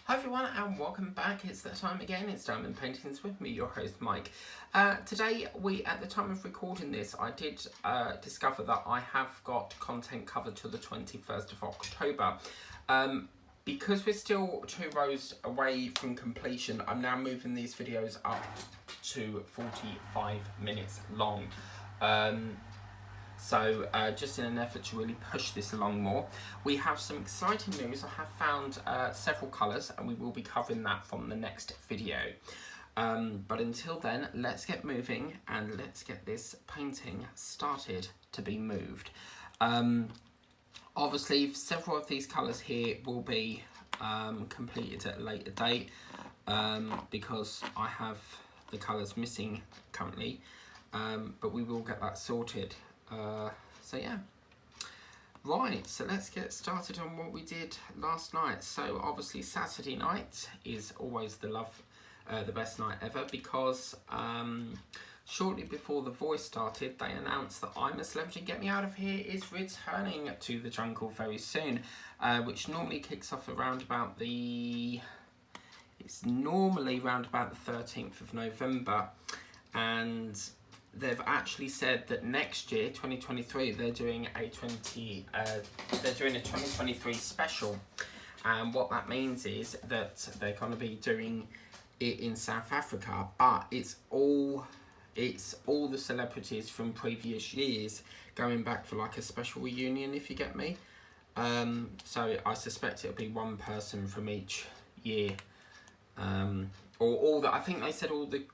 Hi everyone and welcome back. It's that time again. It's Diamond Paintings with me, your host Mike. Today, at the time of recording this, I did discover that I have got content covered to the 21st of October. Because we're still 2 rows away from completion, I'm now moving these videos up to 45 minutes long. So just in an effort to really push this along more, we have some exciting news. I have found several colours and we will be covering that from the next video. But until then, let's get moving and let's get this painting started to be moved. Obviously, several of these colours here will be completed at a later date because I have the colours missing currently, but we will get that sorted. So yeah, right, so let's get started on what we did last night. So obviously Saturday night is always the best night ever because shortly before The Voice started, they announced that I'm a Celebrity, Get Me Out of Here is returning to the jungle very soon, which normally kicks off around about it's normally around about the 13th of November, and they've actually said that next year, 2023, they're doing a 2023 special, and what that means is that they're going to be doing it in South Africa, but it's all the celebrities from previous years going back for like a special reunion, if you get me. So I suspect it'll be one person from each year, or all that. I think they said all the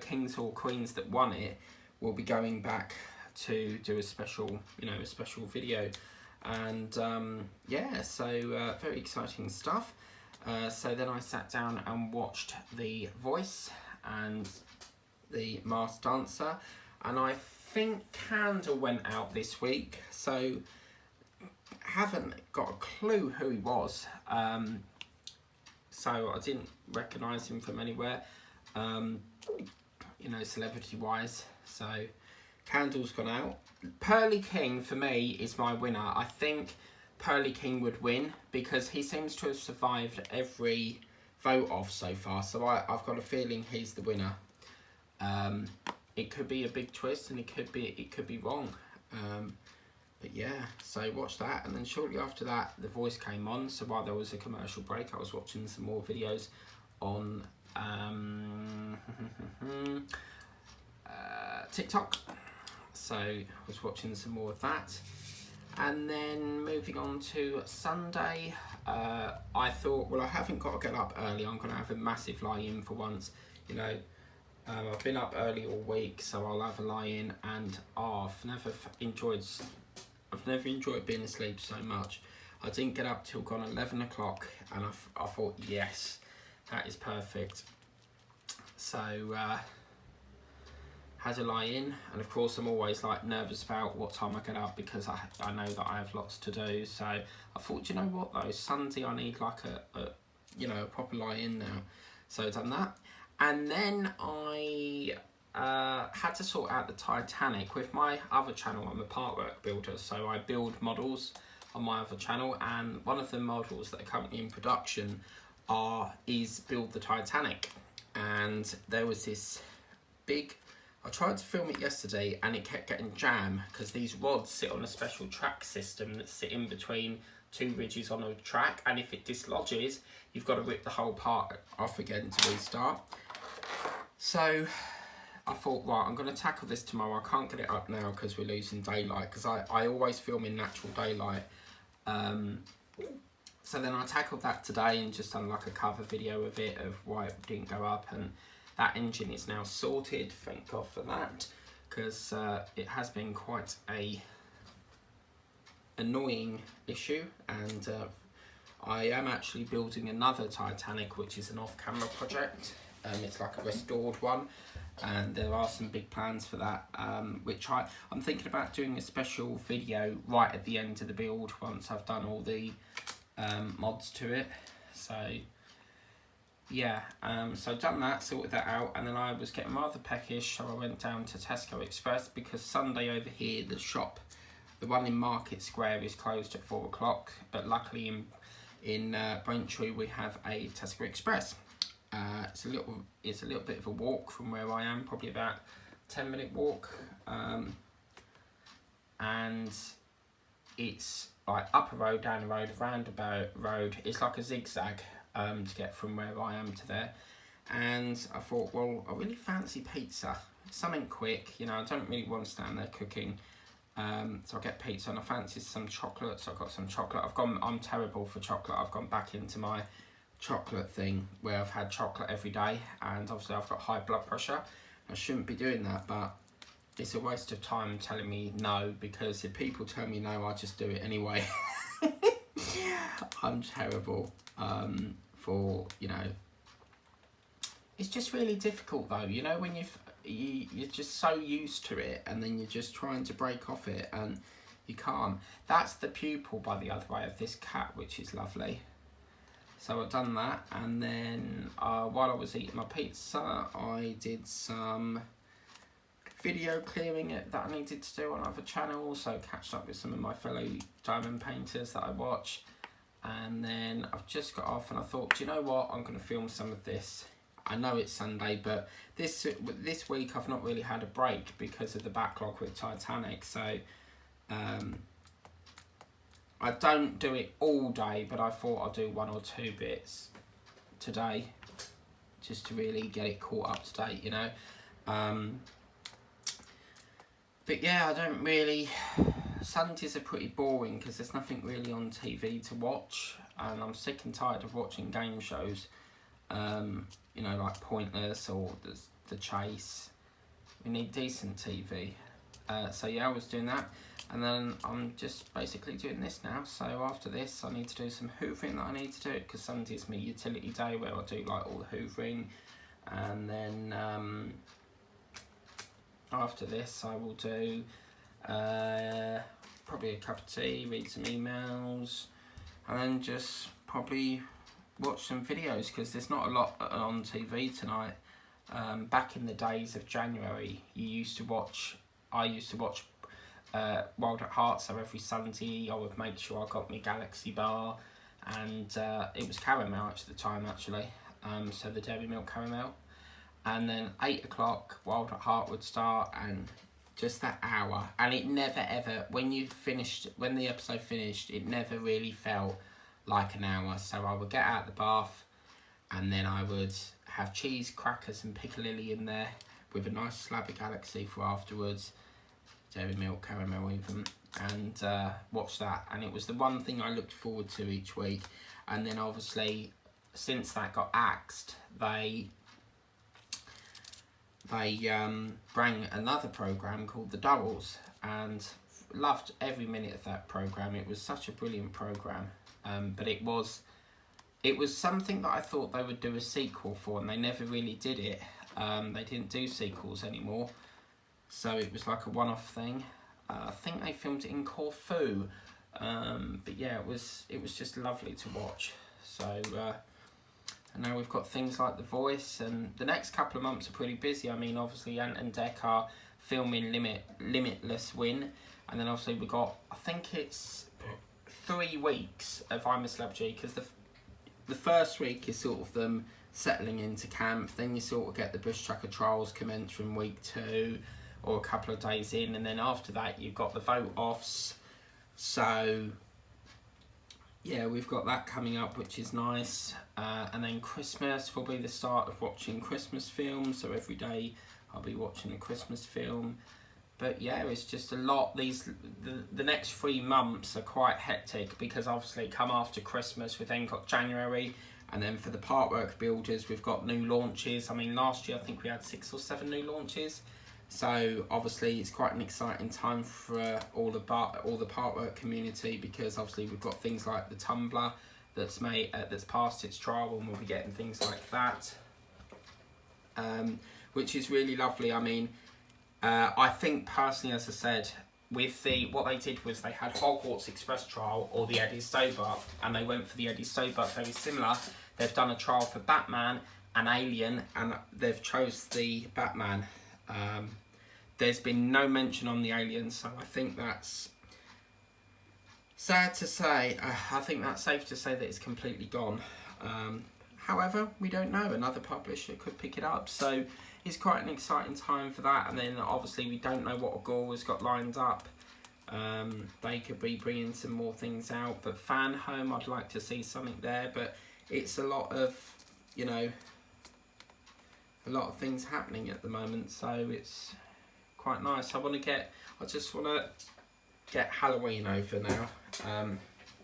kings or queens that won it will be going back to do a special video, and yeah, so very exciting stuff. So then I sat down and watched The Voice and The Masked Dancer, and I think Candle went out this week, so haven't got a clue who he was. So I didn't recognise him from anywhere, celebrity wise. So Candle's gone out. Pearly King for me is my winner. I think Pearly King would win because he seems to have survived every vote off so far, so I've got a feeling he's the winner. It could be a big twist and it could be wrong, but yeah, so watch that. And then shortly after that, The Voice came on, so while there was a commercial break, I was watching some more videos on TikTok, so I was watching some more of that. And then moving on to Sunday, I thought, well, I haven't got to get up early, I'm going to have a massive lie-in for once. I've been up early all week, so I'll have a lie-in, and I've never enjoyed being asleep so much. I didn't get up till gone 11 o'clock, and I thought, yes, that is perfect. So had a lie in, and of course I'm always like nervous about what time I get up because I know that I have lots to do. So I thought, you know what though, Sunday I need like a proper lie in now. So I've done that, and then I had to sort out the Titanic. With my other channel, I'm a artwork builder, so I build models on my other channel, and one of the models that are currently in production is Build the Titanic. And there was this big, I tried to film it yesterday and it kept getting jammed because these rods sit on a special track system that sit in between 2 ridges on a track, and if it dislodges, you've got to rip the whole part off again to restart. So I thought, right, I'm going to tackle this tomorrow. I can't get it up now because we're losing daylight, because I always film in natural daylight. So then I tackled that today and just done like a cover video of it, of why it didn't go up, and that engine is now sorted, thank God for that, because it has been quite a annoying issue. And I am actually building another Titanic, which is an off-camera project. It's like a restored one, and there are some big plans for that, which I'm thinking about doing a special video right at the end of the build once I've done all the mods to it. So yeah, so I've done that, sorted that out, and then I was getting rather peckish, so I went down to Tesco Express because Sunday over here, the shop, the one in Market Square, is closed at 4 o'clock, but luckily in Braintree we have a Tesco Express. It's a little bit of a walk from where I am, probably about 10-minute walk, and it's like up a road, down a road, roundabout road. It's like a zigzag to get from where I am to there. And I thought, well, I really fancy pizza, something quick. You know, I don't really want to stand there cooking. So I get pizza, and I fancy some chocolate. So I got some chocolate. I'm terrible for chocolate. I've gone back into my chocolate thing where I've had chocolate every day, and obviously I've got high blood pressure. I shouldn't be doing that, but it's a waste of time telling me no, because if people tell me no, I just do it anyway. I'm terrible for, you know. It's just really difficult though, you know, when you're just so used to it, and then you're just trying to break off it and you can't. That's the pupil, by the other way, of this cat, which is lovely. So I've done that, and then while I was eating my pizza, I did some video clearing it that I needed to do on other channels, so catched up with some of my fellow diamond painters that I watch. And then I've just got off, and I thought, do you know what, I'm going to film some of this. I know it's Sunday, but this week I've not really had a break because of the backlog with Titanic, so I don't do it all day, but I thought I'll do 1 or 2 bits today just to really get it caught up to date, you know. But yeah, I don't really... Sundays are pretty boring because there's nothing really on TV to watch, and I'm sick and tired of watching game shows, you know, like Pointless or The Chase. We need decent TV. So yeah, I was doing that, and then I'm just basically doing this now. So after this, I need to do some hoovering that I need to do, because Sunday's my utility day where I do like all the hoovering, and then after this I will do probably a cup of tea, read some emails, and then just probably watch some videos, because there's not a lot on TV tonight. Back in the days of January, I used to watch Wild at Heart, so every Sunday I would make sure I got my Galaxy bar, and it was caramel at the time actually, so the Dairy Milk caramel, and then 8 o'clock Wild at Heart would start, and just that hour, and it never ever, when the episode finished, it never really felt like an hour. So I would get out of the bath, and then I would have cheese, crackers and piccalilli in there with a nice slab of Galaxy for afterwards, Dairy Milk caramel even, and watch that. And it was the one thing I looked forward to each week. And then obviously, since that got axed, they bring another programme called The Durrells, and loved every minute of that programme. It was such a brilliant programme, but it was something that I thought they would do a sequel for, and they never really did it. They didn't do sequels anymore, so it was like a one-off thing. I think they filmed it in Corfu, but yeah, it was just lovely to watch. So and now we've got things like The Voice, and the next couple of months are pretty busy. I mean, obviously Ant and Dec are filming Limitless Win, and then obviously we've got, I think it's 3 weeks of I'm a Celebrity, because the first week is sort of them settling into camp, then you sort of get the bush tracker trials commence from week 2 or a couple of days in, and then after that you've got the vote offs. So yeah, we've got that coming up, which is nice, and then Christmas will be the start of watching Christmas films, so every day I'll be watching a Christmas film. But yeah, it's just a lot. The next 3 months are quite hectic, because obviously come after Christmas we've then got January, and then for the partwork builders we've got new launches. I mean, last year I think we had 6 or 7 new launches, so obviously it's quite an exciting time for all the partwork community, because obviously we've got things like the tumbler that's passed its trial, and we'll be getting things like that, which is really lovely. I mean, I think personally, as I said, with what they did was they had Hogwarts Express trial or the Eddie Stobart, and they went for the Eddie Stobart, very similar. They've done a trial for Batman and Alien, and they've chose the Batman. There's been no mention on the Alien, so I think that's sad to say. I think that's safe to say that it's completely gone. However, we don't know. Another publisher could pick it up. So it's quite an exciting time for that. And then obviously we don't know what Agora's got lined up. They could be bringing some more things out. But Fan Home, I'd like to see something there. But it's a lot of, you know, a lot of things happening at the moment. So it's quite nice. I just want to get Halloween over now.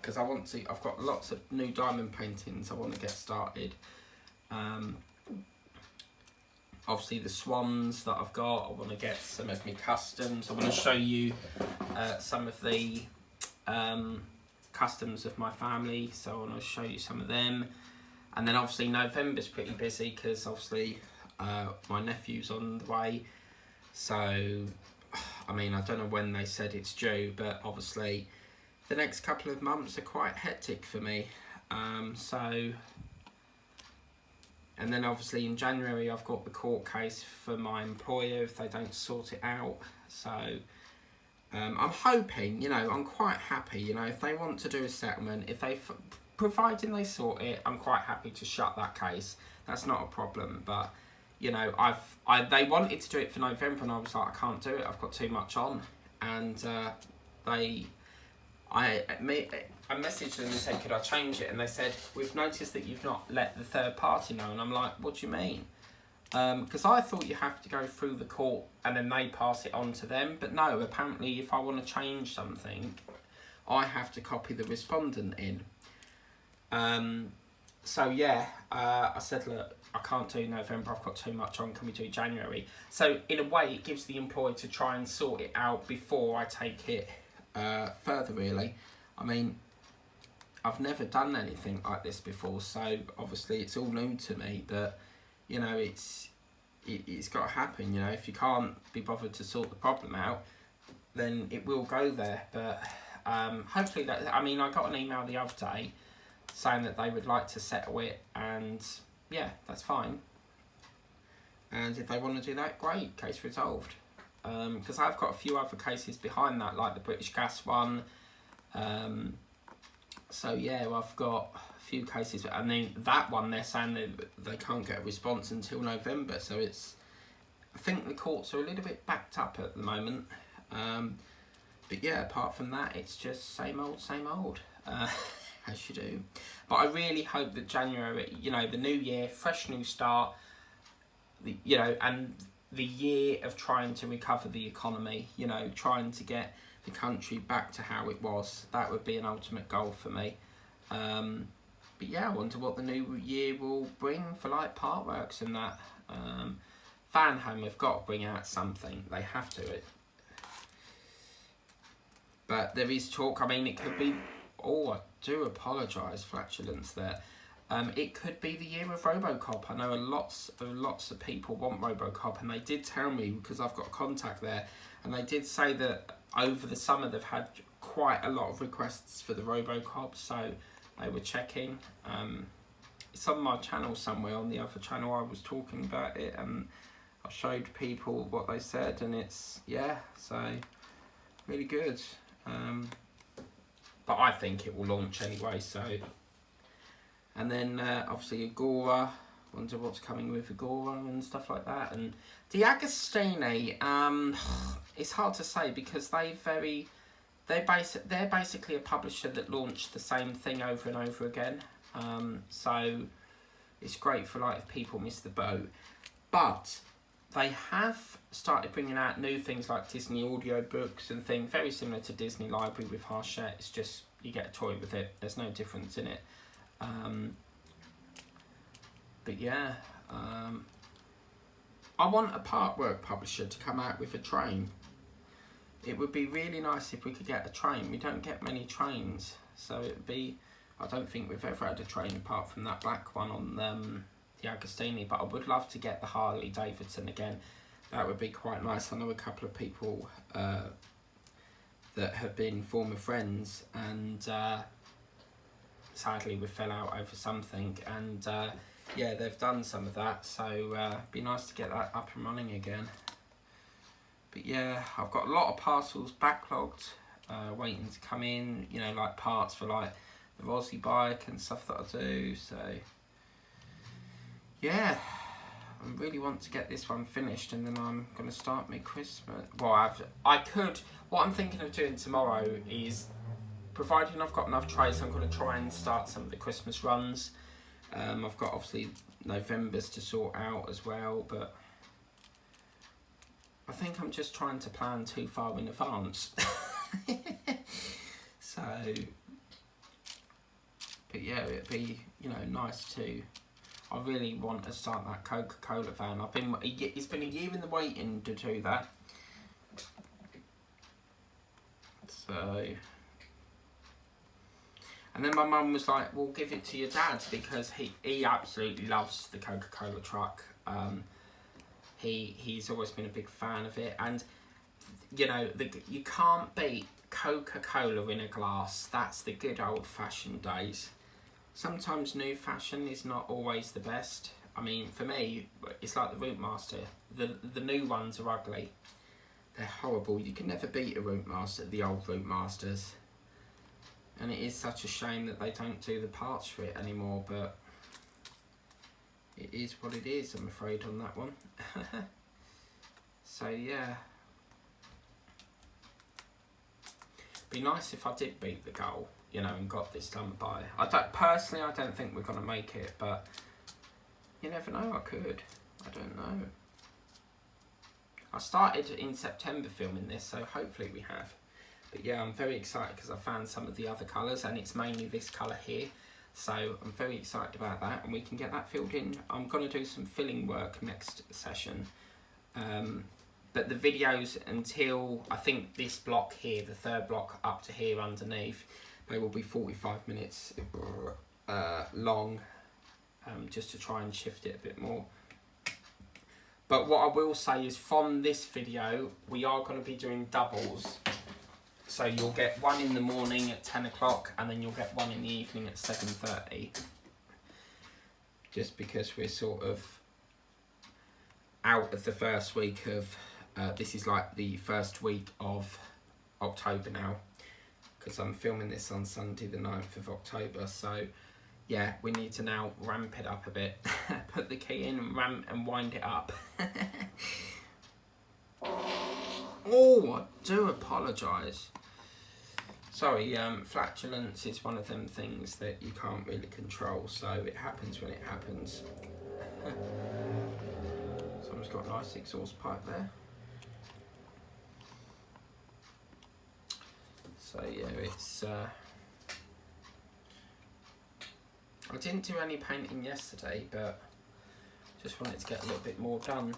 Because I've got lots of new diamond paintings I want to get started. Obviously the swans that I've got, I want to get some of my customs. I want to show you some of the customs of my family, so I want to show you some of them. And then obviously November's pretty busy because obviously my nephew's on the way. So, I mean, I don't know when they said it's due, but obviously the next couple of months are quite hectic for me. And then obviously in January I've got the court case for my employer if they don't sort it out. So I'm hoping, you know, I'm quite happy, you know, if they want to do a settlement, providing they sort it, I'm quite happy to shut that case. That's not a problem. But, you know, they wanted to do it for November and I was like, I can't do it, I've got too much on. And I messaged them and said, could I change it? And they said, we've noticed that you've not let the third party know. And I'm like, what do you mean? Because I thought you have to go through the court and then they pass it on to them. But no, apparently if I want to change something, I have to copy the respondent in. So yeah, I said, look, I can't do November, I've got too much on, can we do January? So in a way, it gives the employer to try and sort it out before I take it further, really. I mean, I've never done anything like this before, so obviously it's all new to me, but, you know, it's got to happen, you know. If you can't be bothered to sort the problem out, then it will go there. But hopefully I got an email the other day saying that they would like to settle it, and yeah, that's fine. And if they want to do that, great, case resolved. Because I've got a few other cases behind that, like the British Gas one. So yeah, I've got a few cases, and then that one they're saying they can't get a response until November. So I think the courts are a little bit backed up at the moment. But yeah, apart from that, it's just same old, as you do. But I really hope that January, you know, the new year, fresh new start, you know, and the year of trying to recover the economy, you know, trying to get the country back to how it was. That would be an ultimate goal for me. But yeah, I wonder what the new year will bring for like Parkworks and that. Fan Home have got to bring out something. They have to. But there is talk. I mean, it could be. Oh, I do apologise, flatulence there. It could be the year of Robocop. I know lots of people want Robocop, and they did tell me, because I've got a contact there, and they did say that over the summer they've had quite a lot of requests for the Robocop, so they were checking. It's on my channel somewhere, on the other channel I was talking about it, and I showed people what they said, and it's, yeah, so really good. But I think it will launch anyway, so. And then obviously Agora, wonder what's coming with Agora and stuff like that. And D'Agostini, it's hard to say because they're basically a publisher that launched the same thing over and over again. So it's great for like if people miss the boat. But they have started bringing out new things like Disney audio books and things, very similar to Disney Library with Hachette. It's just you get a toy with it. There's no difference in it. But yeah, I want a Parkwork publisher to come out with a train. It would be really nice if we could get a train. We don't get many trains, so it'd be. I don't think we've ever had a train apart from that black one on the Agostini. But I would love to get the Harley Davidson again. That would be quite nice. I know a couple of people that have been former friends, and sadly we fell out over something, and yeah, they've done some of that, so it'd be nice to get that up and running again. But yeah, I've got a lot of parcels backlogged, waiting to come in, you know, like parts for like the Rossi bike and stuff that I do. So yeah, I really want to get this one finished, and then I'm going to start my Christmas. Well, what I'm thinking of doing tomorrow is, providing I've got enough trays, I'm going to try and start some of the Christmas runs. I've got obviously November's to sort out as well, but I think I'm just trying to plan too far in advance. So, but yeah, it'd be, you know, nice to. I really want to start that Coca-Cola van. It's been a year in the waiting to do that. So, and then my mum was like, "Well, give it to your dad," because he absolutely loves the Coca-Cola truck. He's always been a big fan of it, and you know, you can't beat Coca-Cola in a glass. That's the good old-fashioned days. Sometimes new fashion is not always the best. I mean, for me, it's like the Route Master. The new ones are ugly. They're horrible. You can never beat a Route Master, the old Route Masters. And it is such a shame that they don't do the parts for it anymore, but it is what it is, I'm afraid, on that one. So yeah. Be nice if I did beat the goal, you know, and got this done by. I don't think we're going to make it, but you never know, I could. I don't know. I started in September filming this, so hopefully we have. But yeah, I'm very excited because I found some of the other colours, and it's mainly this colour here. So I'm very excited about that, and we can get that filled in. I'm going to do some filling work next session. But the videos until, I think this block here, the third block up to here underneath, they will be 45 minutes long, just to try and shift it a bit more. But what I will say is, from this video, we are going to be doing doubles. So you'll get one in the morning at 10 o'clock, and then you'll get one in the evening at 7:30. Just because we're sort of out of the first week of, this is like the first week of October now, because I'm filming this on Sunday the 9th of October. So yeah, we need to now ramp it up a bit. Put the key in and wind it up. Oh, I do apologise. Sorry, flatulence is one of them things that you can't really control, so it happens when it happens. Someone's got a nice exhaust pipe there. So yeah, it's... I didn't do any painting yesterday, but just wanted to get a little bit more done,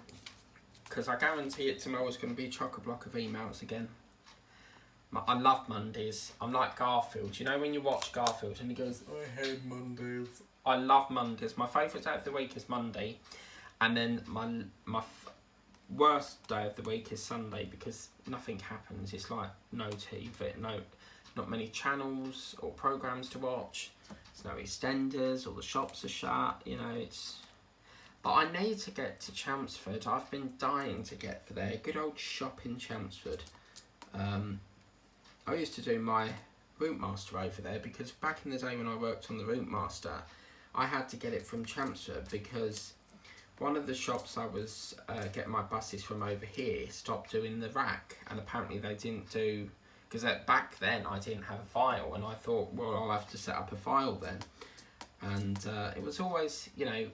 because I guarantee it tomorrow's going to be chock-a-block of emails again. I love Mondays. I'm like Garfield. You know when you watch Garfield and he goes, "I hate Mondays." I love Mondays. My favourite day of the week is Monday, and then my worst day of the week is Sunday, because nothing happens. It's like no TV, not many channels or programmes to watch. There's no EastEnders, all the shops are shut. You know, it's. But I need to get to Chelmsford. I've been dying to get for there. Good old shop in Chelmsford. I used to do my Route Master over there, because back in the day when I worked on the Route Master, I had to get it from Chelmsford, because one of the shops I was getting my buses from over here stopped doing the rack, and apparently they didn't do, because back then I didn't have a file, and I thought, well, I'll have to set up a file then. And it was always, you know,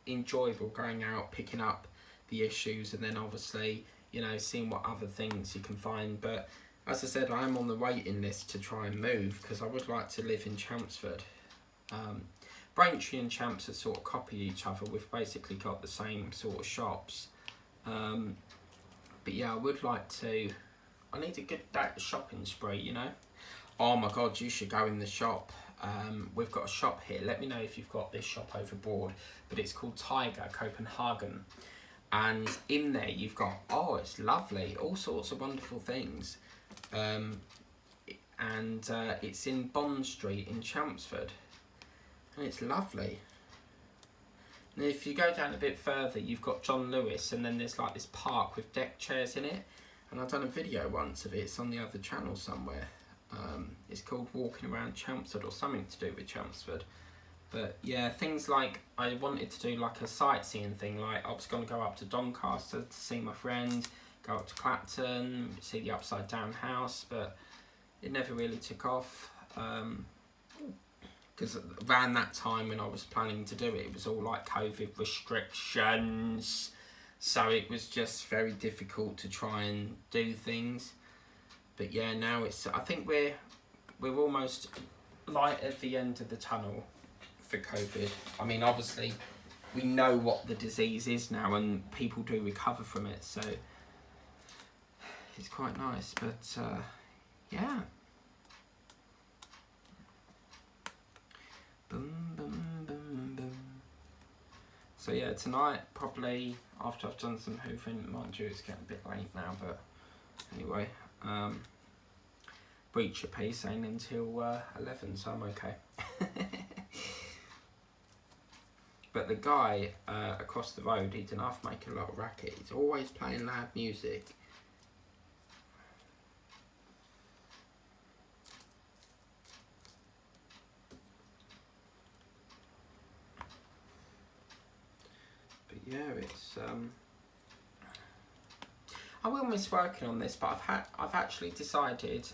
enjoyable going out, picking up the issues, and then obviously, you know, seeing what other things you can find. But as I said, I am on the waiting list to try and move, because I would like to live in Chelmsford. Braintree and Chelmsford sort of copy each other. We've basically got the same sort of shops. But yeah, I would like to. I need a good shopping spree, you know. Oh my God, you should go in the shop. We've got a shop here. Let me know if you've got this shop overboard. But it's called Tiger Copenhagen. And in there you've got, oh, it's lovely, all sorts of wonderful things. It's in Bond Street in Chelmsford, and it's lovely. And if you go down a bit further, you've got John Lewis, and then there's like this park with deck chairs in it, And I've done a video once of it. It's on the other channel somewhere. It's called Walking Around Chelmsford, or something to do with Chelmsford. But yeah, things like, I wanted to do like a sightseeing thing, like I was going to go up to Doncaster to see my friend, go up to Clapton, see the Upside Down House, but it never really took off. Because around that time when I was planning to do it, it was all like COVID restrictions. So it was just very difficult to try and do things. But yeah, now it's, I think we're almost light at the end of the tunnel for COVID. I mean, obviously we know what the disease is now and people do recover from it, so it's quite nice. But yeah, boom, boom, boom, boom. So yeah, tonight probably after I've done some hoovering, mind you it's getting a bit late now, but anyway, Breach of Peace ain't until 11, so I'm okay. But the guy across the road, he didn't have to make a lot of racket. He's always playing loud music. But yeah, it's I will miss working on this, but I've actually decided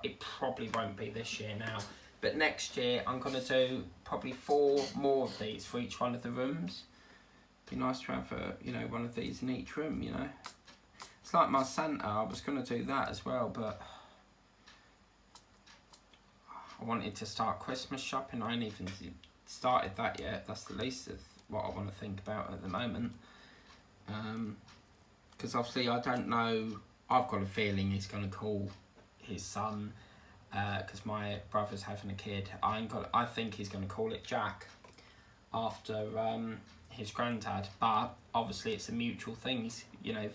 it probably won't be this year now. But next year, I'm going to do probably 4 more of these for each one of the rooms. Be nice to have one of these in each room, you know. It's like my Santa, I was going to do that as well, but I wanted to start Christmas shopping. I ain't even started that yet. That's the least of what I want to think about at the moment. Because obviously I don't know, I've got a feeling he's going to call his son, because my brother's having a kid. I think he's going to call it Jack after his granddad, but obviously it's a mutual thing.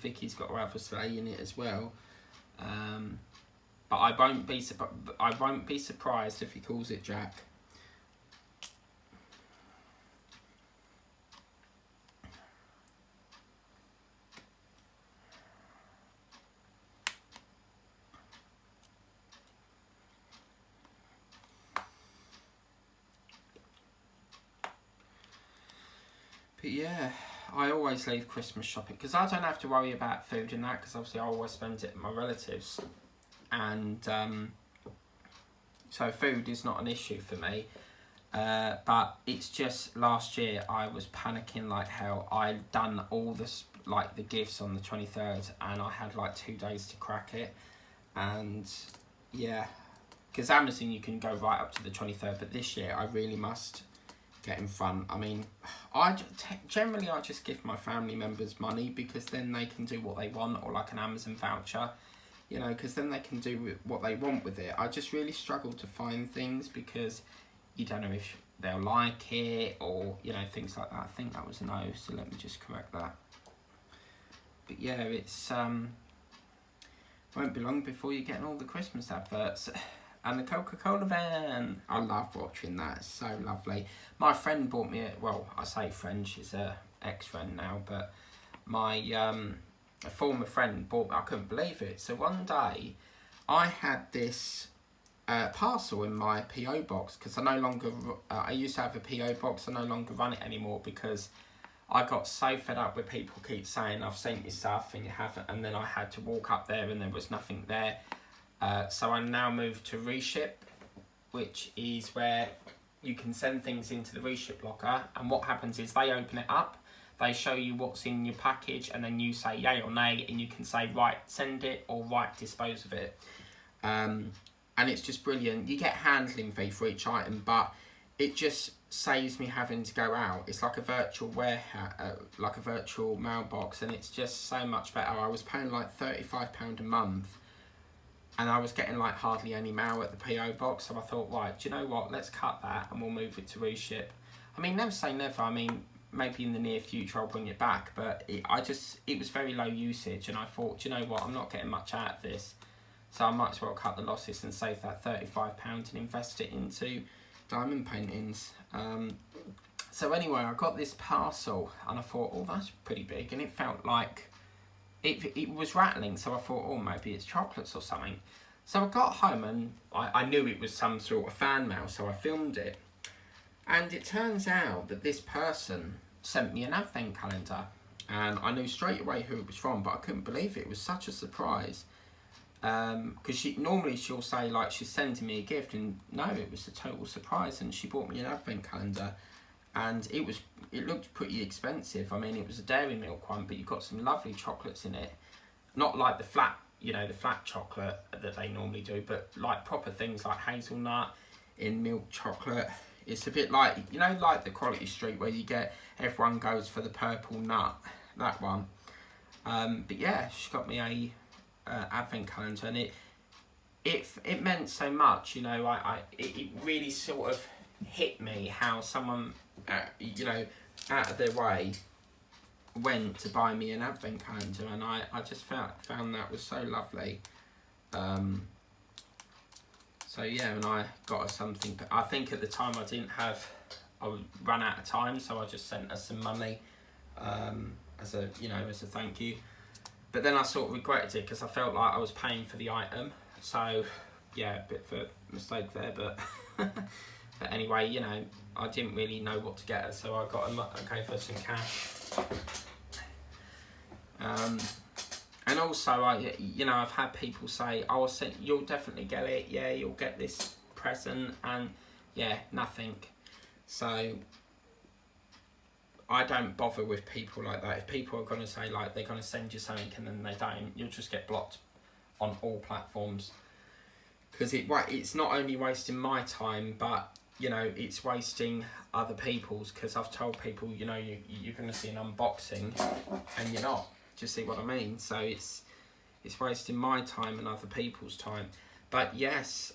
Vicky's got to have a say in it as well. But I won't be surprised if he calls it Jack. But yeah, I always leave Christmas shopping because I don't have to worry about food and that, because obviously I always spend it at my relatives, and so food is not an issue for me. But it's just last year I was panicking like hell. I'd done all this, like the gifts on the 23rd, and I had like 2 days to crack it. And yeah, because Amazon you can go right up to the 23rd, but this year I really must get in front. I mean, generally I just give my family members money, because then they can do what they want, or like an Amazon voucher, because then they can do what they want with it. I just really struggle to find things because you don't know if they'll like it, or things like that. I think that was a no, so let me just correct that. But yeah, it's won't be long before you're getting all the Christmas adverts. And the Coca-Cola van. I love watching that. It's so lovely. My friend bought me I say friend, she's a ex-friend now, but my a former friend bought me, I couldn't believe it. So one day, I had this parcel in my PO box, because I used to have a PO box. I no longer run it anymore because I got so fed up with people keep saying I've sent you stuff and you haven't, and then I had to walk up there and there was nothing there. So I now moved to Reship, which is where you can send things into the Reship locker, and what happens is they open it up, they show you what's in your package, and then you say yay or nay, and you can say right, send it, or right, dispose of it. And it's just brilliant. You get handling fee for each item, but it just saves me having to go out. It's like a virtual warehouse, like a virtual mailbox, and it's just so much better. I was paying like £35 a month, and I was getting like hardly any mail at the PO box, so I thought, right, do you know what, let's cut that and we'll move it to Reship. I mean, never say never. I mean, maybe in the near future I'll bring it back, but it was very low usage, and I thought, do you know what, I'm not getting much out of this, so I might as well cut the losses and save that £35 and invest it into diamond paintings. So anyway, I got this parcel and I thought, oh, that's pretty big, and it felt like it was rattling, so I thought, oh, maybe it's chocolates or something. So I got home and I knew it was some sort of fan mail, so I filmed it. And it turns out that this person sent me an advent calendar, and I knew straight away who it was from, but I couldn't believe it. It was such a surprise. Because normally she'll say like she's sending me a gift, and no, it was a total surprise. And she bought me an advent calendar, and it looked pretty expensive. I mean, it was a dairy milk one, but you got some lovely chocolates in it, not like the flat, the flat chocolate that they normally do, but like proper things like hazelnut in milk chocolate. It's a bit like, like the Quality Street where you get, everyone goes for the purple nut, that one. But yeah, she got me a advent calendar, and it meant so much, it really sort of hit me how someone, out of their way went to buy me an advent calendar, and I just found that was so lovely. So yeah, and I got her something. I think at the time I ran out of time, so I just sent her some money as a thank you. But then I sort of regretted it because I felt like I was paying for the item. So yeah, a bit of a mistake there, but but anyway, I didn't really know what to get her, so I gave her some cash. And also, I've had people say, "Oh, you'll definitely get it. Yeah, you'll get this present," and yeah, nothing. So I don't bother with people like that. If people are going to say like they're going to send you something and then they don't, you'll just get blocked on all platforms. Because it's not only wasting my time, but it's wasting other people's. Because I've told people, you're going to see an unboxing, and you're not. Do you see what I mean? So it's wasting my time and other people's time. But yes,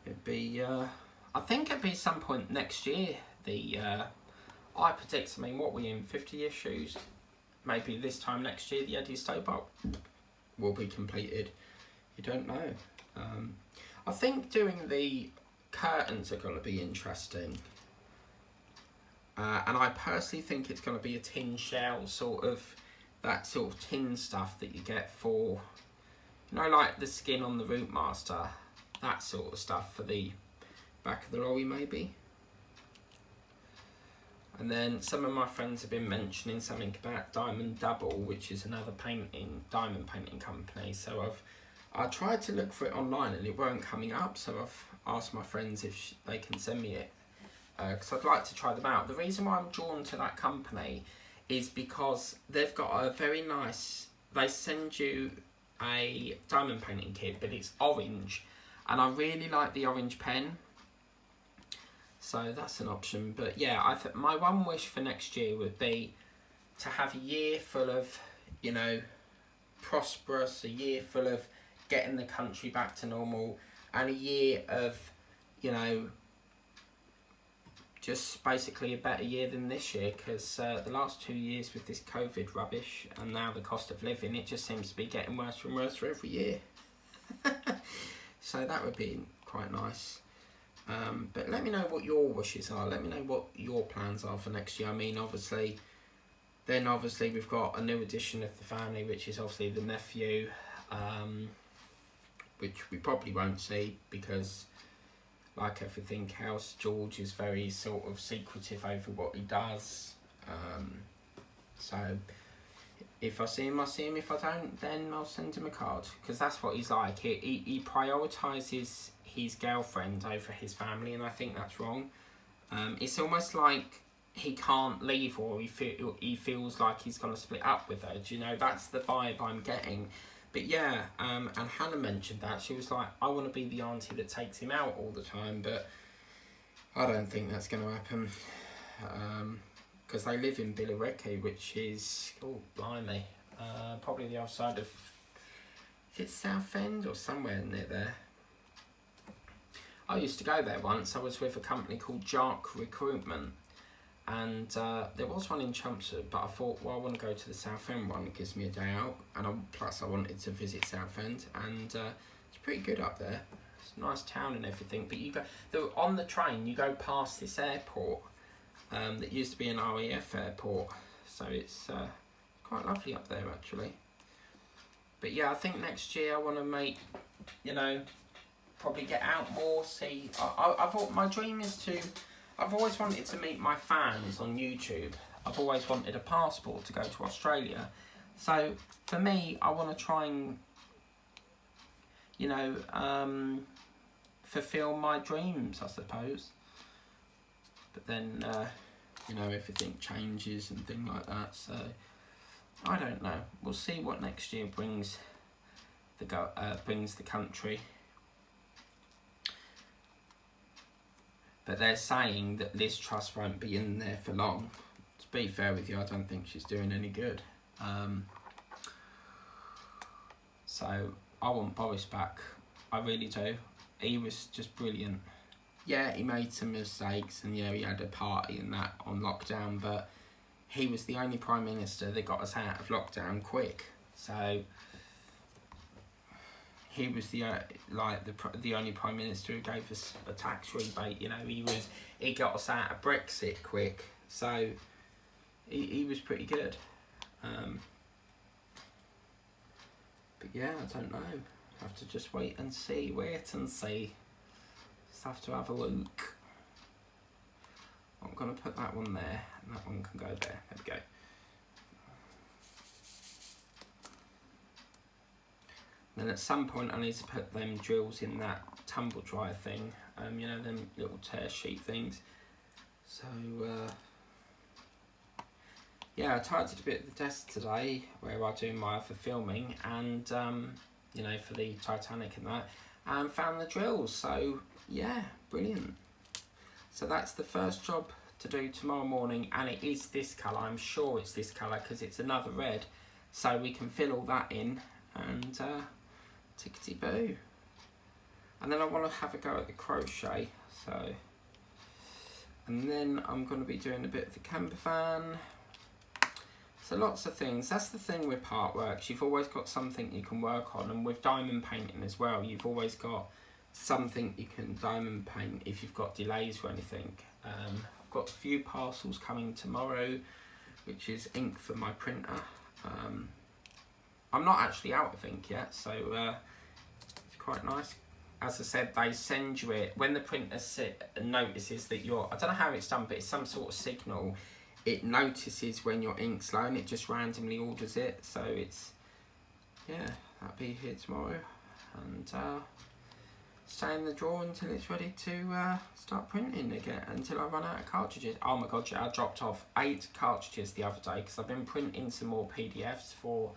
it'd be. I think it'd be some point next year. I predict. I mean, what we in 50 issues? Maybe this time next year, the Eddie Stobart will be completed. You don't know. I think doing the curtains are going to be interesting. And I personally think it's going to be a tin shell, that sort of tin stuff that you get for, like the skin on the Rootmaster, that sort of stuff for the back of the lorry maybe. And then some of my friends have been mentioning something about Diamond Double, which is another diamond painting company. So I tried to look for it online and it weren't coming up, so I've asked my friends if they can send me it. Because I'd like to try them out. The reason why I'm drawn to that company is because they've got a very nice. They send you a diamond painting kit, but it's orange, and I really like the orange pen. So that's an option. But yeah, my one wish for next year would be to have a year full of, prosperous, a year full of getting the country back to normal, and a year of, just basically a better year than this year, because the last 2 years with this COVID rubbish and now the cost of living, it just seems to be getting worse and worse for every year. So that would be quite nice. But let me know what your wishes are. Let me know what your plans are for next year. I mean, obviously we've got a new addition of the family, which is obviously the nephew, which we probably won't see because, like everything else, George is very sort of secretive over what he does. So if I see him, I see him. If I don't, then I'll send him a card, because that's what he's like. He prioritises his girlfriend over his family, and I think that's wrong. It's almost like he can't leave, or he feels like he's going to split up with her. Do you know? That's the vibe I'm getting. But yeah, and Hannah mentioned that. She was like, I want to be the auntie that takes him out all the time, but I don't think that's going to happen. Because they live in Billericay, which is, oh, blimey, probably the other side of, is it Southend or somewhere near there? I used to go there once. I was with a company called Jark Recruitment, and there was one in Chelmsford, but I thought, well, I want to go to the Southend one. It gives me a day out, and plus I wanted to visit Southend, and it's pretty good up there. It's a nice town and everything, but on the train, you go past this airport that used to be an RAF airport. so it's quite lovely up there actually. But yeah, I think next year I want to make, you know, probably get out more, see. I thought my dream is to, I've always wanted to meet my fans on YouTube. I've always wanted a passport to go to Australia. So for me, I want to try and, you know, fulfill my dreams, I suppose. But then, you know, everything changes and things like that. So I don't know. We'll see what next year brings the country. But they're saying that Liz Truss won't be in there for long. To be fair with you, I don't think she's doing any good. So I want Boris back. I really do. He was just brilliant. Yeah, he made some mistakes, and yeah, he had a party and that on lockdown, but he was the only Prime Minister that got us out of lockdown quick. So he was the only Prime Minister who gave us a tax rebate. You know, he got us out of Brexit quick. So he was pretty good. But yeah, I don't know. Have to just wait and see. Just have to have a look. I'm going to put that one there, and that one can go there. There we go. Then at some point I need to put them drills in that tumble dryer thing. You know, them little tear sheet things. So, yeah, I tidied a bit of the desk today where I do my other filming, and, you know, for the Titanic and that, and found the drills. So, yeah, brilliant. So that's the first job to do tomorrow morning, and it is this colour. I'm sure it's this colour because it's another red. So we can fill all that in, and tickety-boo. And then I want to have a go at the crochet. So, and then I'm going to be doing a bit of the camper van. So lots of things. That's the thing with artworks. You've always got something you can work on, and with diamond painting as well, you've always got something you can diamond paint if you've got delays or anything. I've got a few parcels coming tomorrow, which is ink for my printer. I'm not actually out of ink yet, so it's quite nice. As I said, they send you it when the printer notices that you're, I don't know how it's done, but it's some sort of signal. It notices when your ink's low and it just randomly orders it. So it's, yeah, that'll be here tomorrow. And stay in the drawer until it's ready to start printing again, until I run out of cartridges. Oh my god, yeah, I dropped off 8 cartridges the other day because I've been printing some more PDFs for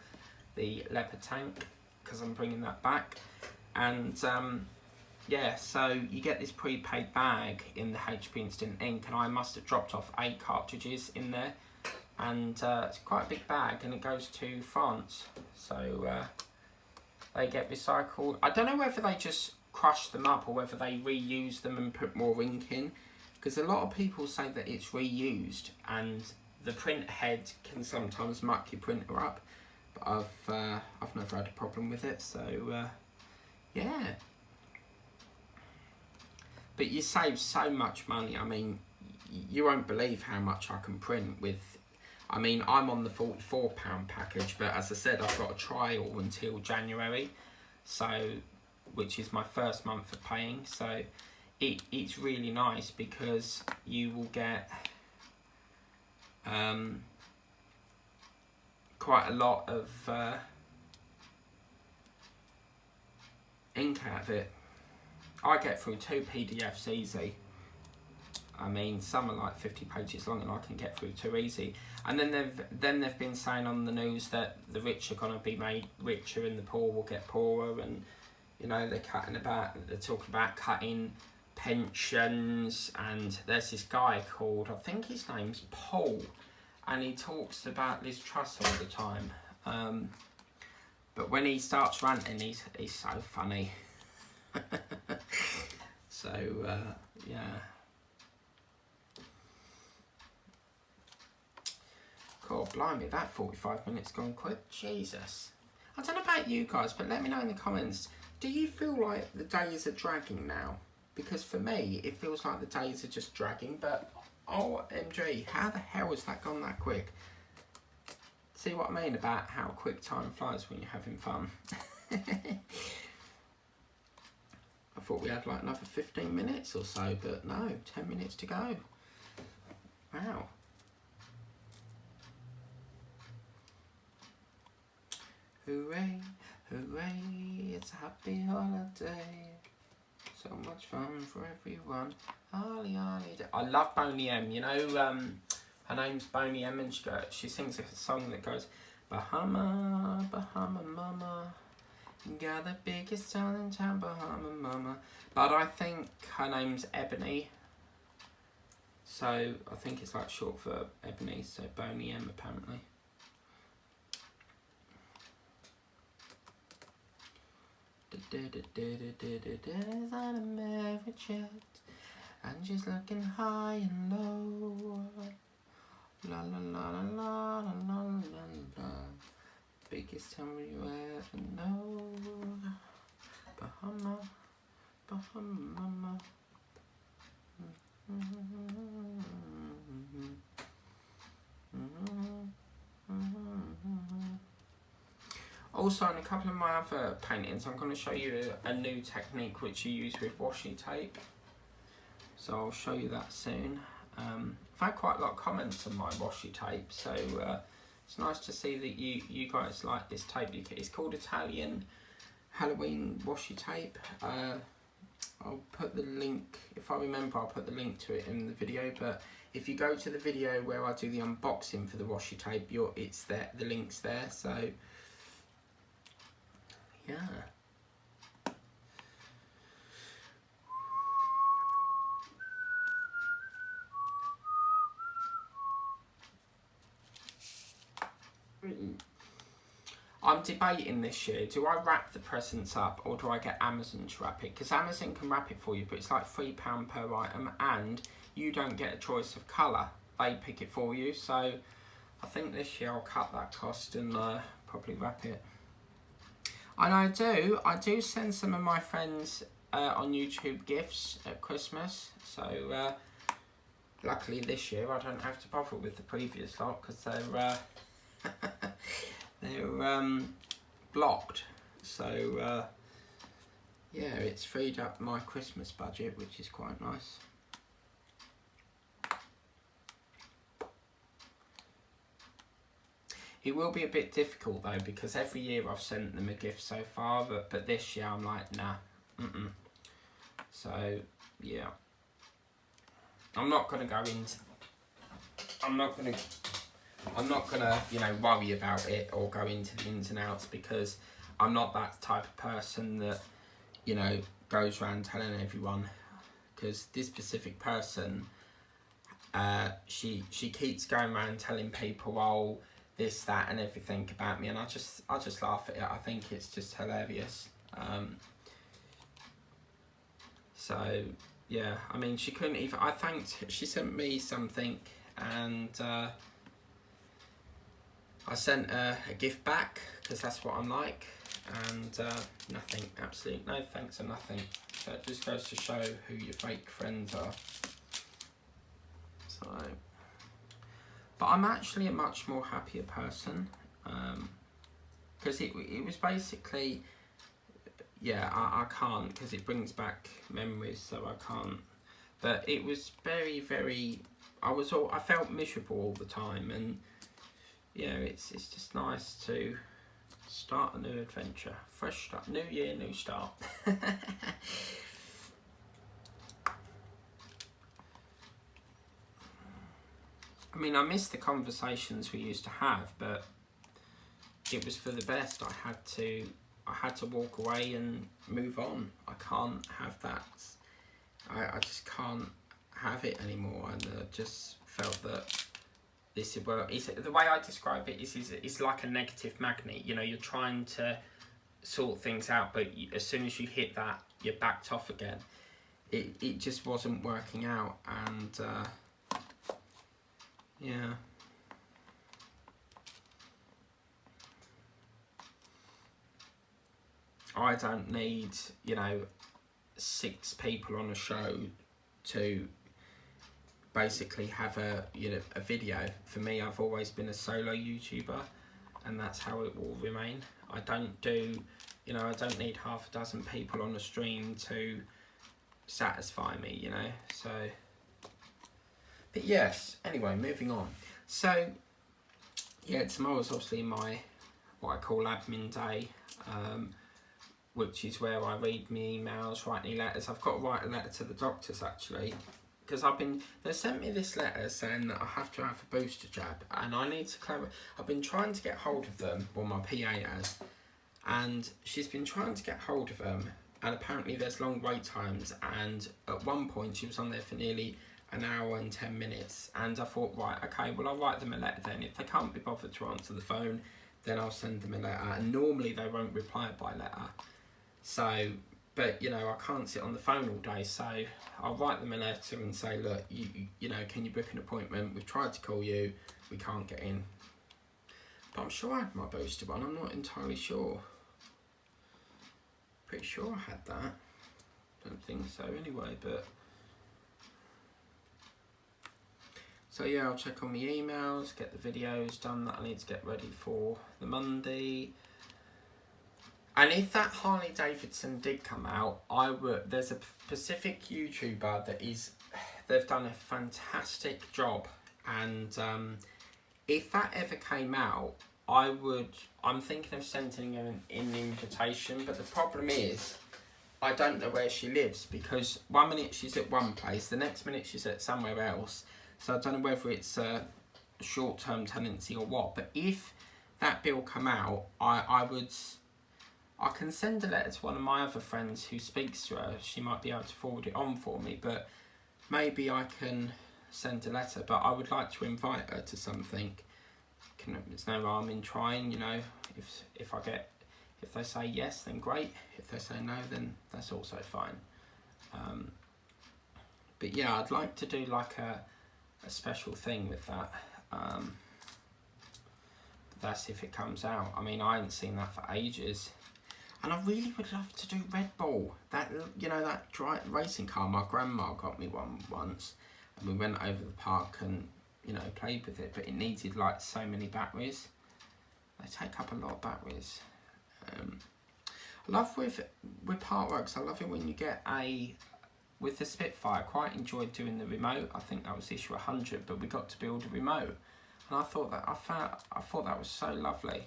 the leopard tank because I'm bringing that back. And yeah, so you get this prepaid bag in the HP Instant Ink, and I must have dropped off 8 cartridges in there, and it's quite a big bag, and it goes to France, so they get recycled. I don't know whether they just crush them up or whether they reuse them and put more ink in, because a lot of people say that it's reused and the print head can sometimes muck your printer up, but I've never had a problem with it. So yeah, but you save so much money. I mean, you won't believe how much I can print with, I mean, I'm on the £44 package, but as I said, I've got a trial until January, so, which is my first month of paying. So it's really nice because you will get quite a lot of ink out of it. I get through 2 PDFs easy. I mean, some are like 50 pages long, and I can get through 2 easy. And then they've been saying on the news that the rich are going to be made richer and the poor will get poorer, and you know, they're talking about cutting pensions. And there's this guy called, I think his name's Paul, and he talks about Liz Truss all the time. But when he starts ranting, he's so funny. So yeah. God blimey, that 45 minutes gone quick. Jesus. I don't know about you guys, but let me know in the comments. Do you feel like the days are dragging now? Because for me, it feels like the days are just dragging, but OMG, how the hell has that gone that quick? See what I mean about how quick time flies when you're having fun? I thought we had like another 15 minutes or so, but no, 10 minutes to go. Wow. Hooray, hooray, it's a happy holiday. So much fun for everyone. Holly, holly. I love Boney M. You know, her name's Boney M, and she sings a song that goes, Bahama, Bahama Mama, got the biggest town in town, Bahama Mama. But I think her name's Ebony, so I think it's like short for Ebony, so Boney M apparently. On a merry jet, and she's looking high and low. La la la la la la la la. Biggest town you ever know. Bahama, Bahama. Also, in a couple of my other paintings, I'm going to show you a new technique which you use with washi tape. So I'll show you that soon. I've had quite a lot of comments on my washi tape, so it's nice to see that you guys like this tape. It's called Italian Halloween washi tape. I'll put the link, if I remember, I'll put the link to it in the video. But if you go to the video where I do the unboxing for the washi tape, it's there. The link's there. So yeah. I'm debating this year, do I wrap the presents up or do I get Amazon to wrap it? Because Amazon can wrap it for you, but it's like £3 per item and you don't get a choice of colour. They pick it for you, so I think this year I'll cut that cost and probably wrap it. And I do send some of my friends on YouTube gifts at Christmas, so luckily this year I don't have to bother with the previous lot because they're they're blocked, so yeah, it's freed up my Christmas budget, which is quite nice. It will be a bit difficult though, because every year I've sent them a gift so far, but this year I'm like, nah, So yeah, I'm not gonna, you know, worry about it or go into the ins and outs, because I'm not that type of person that, you know, goes around telling everyone. Because this specific person, she keeps going around telling people, oh, this, that, and everything about me, and I just laugh at it. I think it's just hilarious. So yeah, I mean, she couldn't even. She sent me something, and I sent her a gift back because that's what I'm like, and nothing, absolutely no thanks or nothing. So it just goes to show who your fake friends are. So, but I'm actually a much more happier person, because it was basically, yeah, I can't, because it brings back memories, so I can't. But it was very, very, I felt miserable all the time, and yeah, it's just nice to start a new adventure, fresh start, new year, new start. I mean, I miss the conversations we used to have, but it was for the best. I had to walk away and move on. I can't have that. I just can't have it anymore, and I just felt that this is, well, the way I describe it is it's like a negative magnet. You know, you're trying to sort things out, but as soon as you hit that, you're backed off again. It just wasn't working out, and yeah. I don't need, you know, 6 people on a show to basically have a video. For me, I've always been a solo YouTuber, and that's how it will remain. I don't do, you know, I don't need half a dozen people on the stream to satisfy me, you know, so. But yes, anyway, moving on. So, yeah, tomorrow's obviously my, what I call admin day, which is where I read my emails, write any letters. I've got to write a letter to the doctors, actually, because they sent me this letter saying that I have to have a booster jab, and I need to clarify. I've been trying to get hold of them, well, my PA has, and she's been trying to get hold of them, and apparently there's long wait times, and at one point she was on there for nearly an hour and 10 minutes, and I thought, right, okay, well, I'll write them a letter then. If they can't be bothered to answer the phone, then I'll send them a letter, and normally they won't reply by letter. So, but, you know, I can't sit on the phone all day, so I'll write them a letter and say, look, you know, can you book an appointment? We've tried to call you, we can't get in. But I'm sure I had my booster one, I'm not entirely sure. Pretty sure I had that. Don't think so anyway, but... So yeah, I'll check on my emails, get the videos done that I need to get ready for the Monday. And if that Harley Davidson did come out, there's a specific YouTuber that they've done a fantastic job. And if that ever came out, I'm thinking of sending her an invitation, but the problem is, I don't know where she lives, because 1 minute she's at one place, the next minute she's at somewhere else. So I don't know whether it's a short-term tenancy or what, but if that bill come out, I can send a letter to one of my other friends who speaks to her. She might be able to forward it on for me, but maybe I can send a letter, but I would like to invite her to something. There's no harm in trying, you know. If they say yes, then great. If they say no, then that's also fine. But yeah, I'd like to do like a special thing with that. That's if it comes out. I mean, I haven't seen that for ages, and I really would love to do Red Bull. That, you know, that racing car. My grandma got me one once, and we went over the park and, you know, played with it. But it needed like so many batteries. They take up a lot of batteries. I love with part works. I love it when you get with the Spitfire. I quite enjoyed doing the remote. I think that was issue 100, but we got to build a remote, and I thought that was so lovely.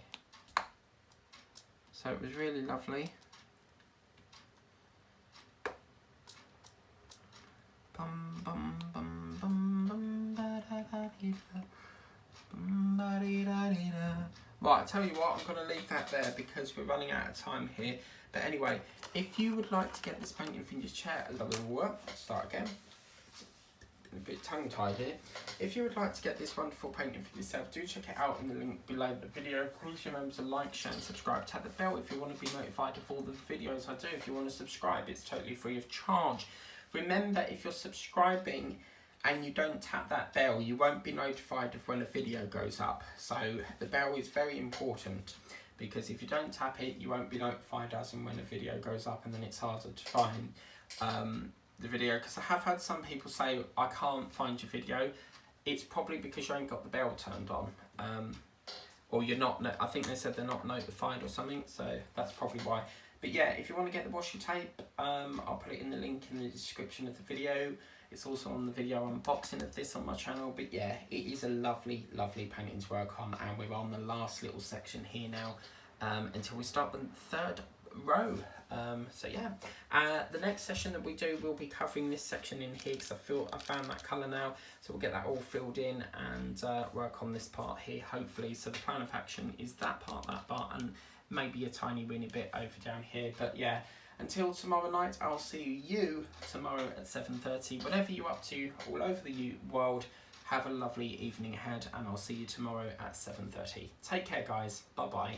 So it was really lovely. Bum, bum, bum, bum, bum, ba, da, da, dee, da. Bum, ba, dee, da, dee, da. Right, I tell you what, I'm going to leave that there because we're running out of time here. But anyway, if you would like to get this Painting Fingers chair, start again. A bit tongue-tied here. If you would like to get this wonderful painting for yourself, do check it out in the link below the video. Please remember to like, share and subscribe. Tap the bell if you want to be notified of all the videos I do. If you want to subscribe, it's totally free of charge. Remember, if you're subscribing and you don't tap that bell, you won't be notified of when a video goes up. So the bell is very important, because if you don't tap it, you won't be notified as and when a video goes up, and then it's harder to find the video. Because I have had some people say, I can't find your video. It's probably because you ain't got the bell turned on, or you're not, I think they said they're not notified or something, so that's probably why. But yeah, if you want to get the washi tape, I'll put it in the link in the description of the video. It's also on the video unboxing of this on my channel. But yeah, it is a lovely, lovely painting to work on, and we're on the last little section here now, until we start the third row. So yeah, the next session that we do, we'll be covering this section in here, because I found that colour now, so we'll get that all filled in and work on this part here, hopefully. So the plan of action is that part, and maybe a tiny weeny bit over down here. But yeah, until tomorrow night, I'll see you tomorrow at 7:30. Whatever you're up to all over the world, have a lovely evening ahead, and I'll see you tomorrow at 7:30. Take care, guys. Bye bye.